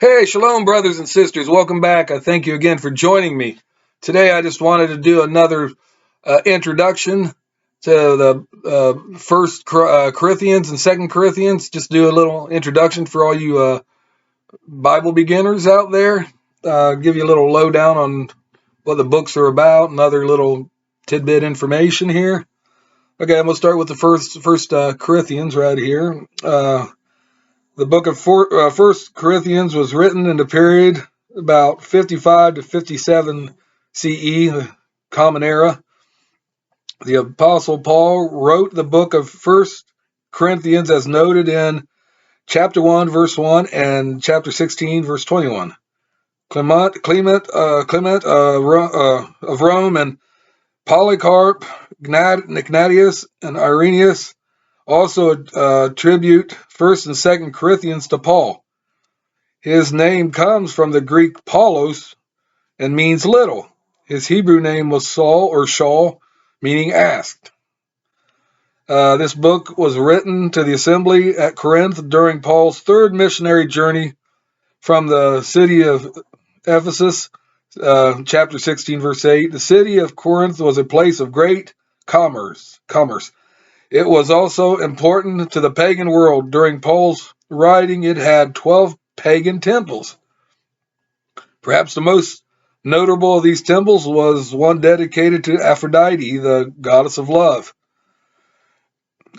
Hey, shalom, brothers and sisters. Welcome back. I thank you again for joining me. Today, I just wanted to do another introduction to the First Corinthians and Second Corinthians. Just do a little introduction for all you Bible beginners out there. Give you a little lowdown on what the books are about and other little tidbit information here. Okay, I'm gonna start with the first Corinthians right here. The book of First Corinthians was written in the period about 55 to 57 CE, the Common Era. The Apostle Paul wrote the book of First Corinthians as noted in chapter 1, verse 1 and chapter 16, verse 21. Clement of Rome and Polycarp, Ignatius, and Irenaeus also attribute First and Second Corinthians to Paul. His name comes from the Greek Paulos and means little. His Hebrew name was Saul or Shaul, meaning asked. This book was written to the assembly at Corinth during Paul's third missionary journey from the city of Ephesus, chapter 16, verse 8. The city of Corinth was a place of great commerce. It was also important to the pagan world. During Paul's writing, it had 12 pagan temples. Perhaps the most notable of these temples was one dedicated to Aphrodite, the goddess of love.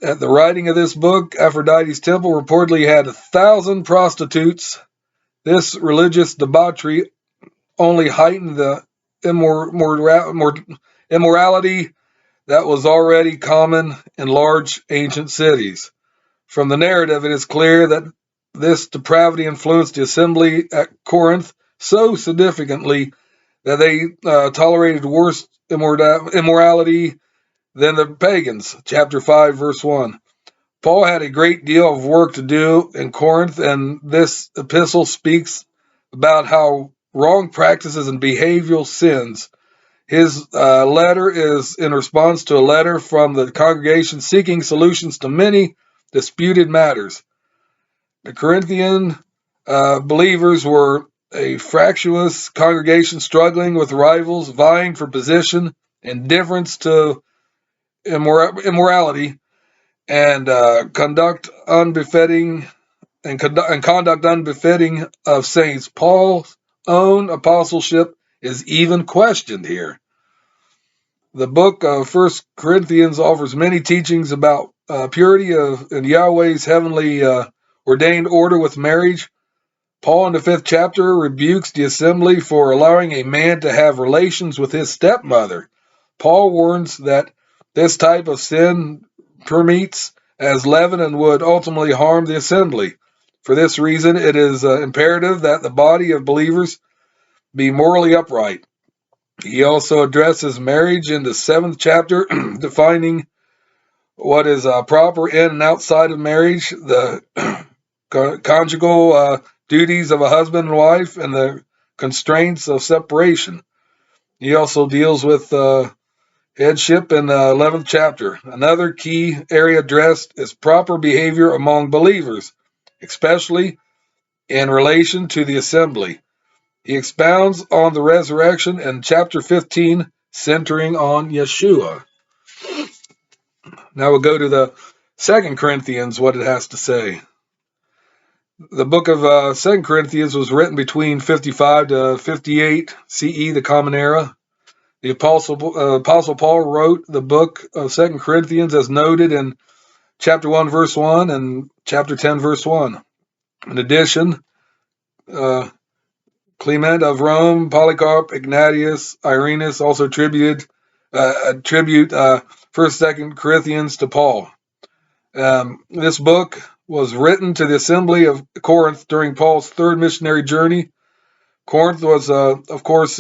At the writing of this book, Aphrodite's temple reportedly had 1,000 prostitutes. This religious debauchery only heightened the immorality that was already common in large ancient cities. From the narrative, it is clear that this depravity influenced the assembly at Corinth so significantly that they tolerated worse immorality than the pagans. Chapter 5, verse 1. Paul had a great deal of work to do in Corinth, and this epistle speaks about how wrong practices and behavioral sins. His letter is in response to a letter from the congregation seeking solutions to many disputed matters. The Corinthian believers were a fractious congregation struggling with rivals, vying for position, indifference to immorality, and conduct unbefitting of saints. Paul's own apostleship is even questioned here. The book of First Corinthians offers many teachings about purity and Yahweh's heavenly ordained order with marriage. Paul in the 5th chapter rebukes the assembly for allowing a man to have relations with his stepmother. Paul warns that this type of sin permeates as leaven and would ultimately harm the assembly. For this reason, it is imperative that the body of believers be morally upright. He also addresses marriage in the 7th chapter, defining what is proper in and outside of marriage, the conjugal duties of a husband and wife, and the constraints of separation. He also deals with headship in the 11th chapter. Another key area addressed is proper behavior among believers, especially in relation to the assembly. He expounds on the resurrection in chapter 15, centering on Yeshua. Now we'll go to the 2 Corinthians, what it has to say. The book of 2 Corinthians was written between 55 to 58 CE, the Common Era. The Apostle Paul wrote the book of 2 Corinthians as noted in chapter 1, verse 1 and chapter 10, verse 1. In addition, Clement of Rome, Polycarp, Ignatius, Irenaeus also attribute 1st, 2nd Corinthians to Paul. This book was written to the assembly of Corinth during Paul's third missionary journey. Corinth was, of course,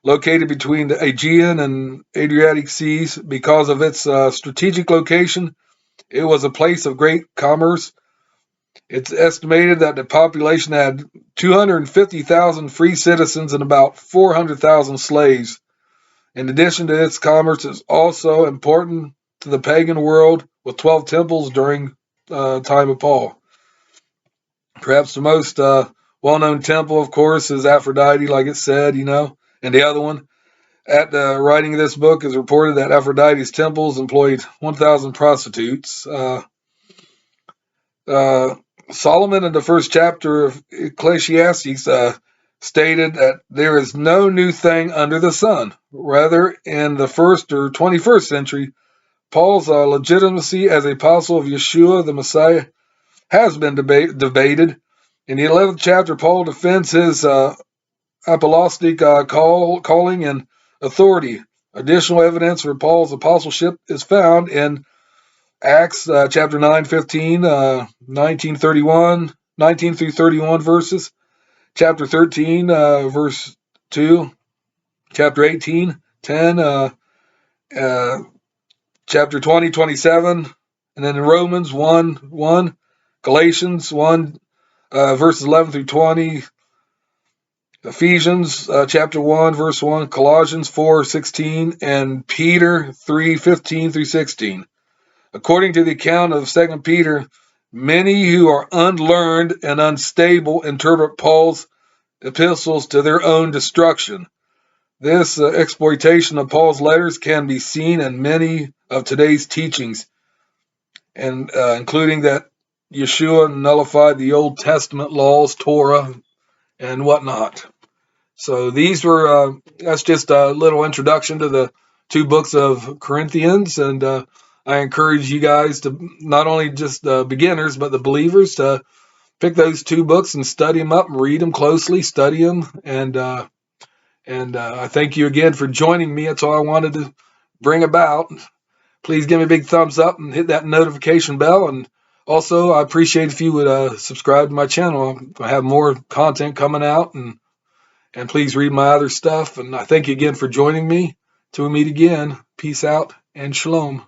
located between the Aegean and Adriatic Seas. Because of its strategic location, it was a place of great commerce. It's estimated that the population had 250,000 free citizens and about 400,000 slaves. In addition to its commerce, it's also important to the pagan world with 12 temples during time of Paul. Perhaps the most well-known temple, of course, is Aphrodite, like it said, and the other one. At the writing of this book, is reported that Aphrodite's temples employed 1,000 prostitutes. Solomon, in the first chapter of Ecclesiastes, stated that there is no new thing under the sun. Rather, in the 1st or 21st century, Paul's legitimacy as apostle of Yeshua, the Messiah, has been debated. In the 11th chapter, Paul defends his apostolic calling and authority. Additional evidence for Paul's apostleship is found in Acts chapter 9, 15, 19 through 31 verses, chapter 13, verse 2, chapter 18, 10, chapter 20, 27, and then in Romans 1, 1, Galatians 1, verses 11 through 20, Ephesians chapter 1, verse 1, Colossians 4, 16, and Peter 3, 15 through 16. According to the account of 2 Peter, many who are unlearned and unstable interpret Paul's epistles to their own destruction. This exploitation of Paul's letters can be seen in many of today's teachings, and including that Yeshua nullified the Old Testament laws, Torah, and whatnot. So that's just a little introduction to the 2 books of Corinthians, and I encourage you guys to, not only just the beginners, but the believers, to pick those 2 books and study them up and read them closely, study them, and I thank you again for joining me. That's all I wanted to bring about. Please give me a big thumbs up and hit that notification bell, and also I appreciate if you would subscribe to my channel. I have more content coming out, and please read my other stuff. And I thank you again for joining me. Till we meet again, peace out and shalom.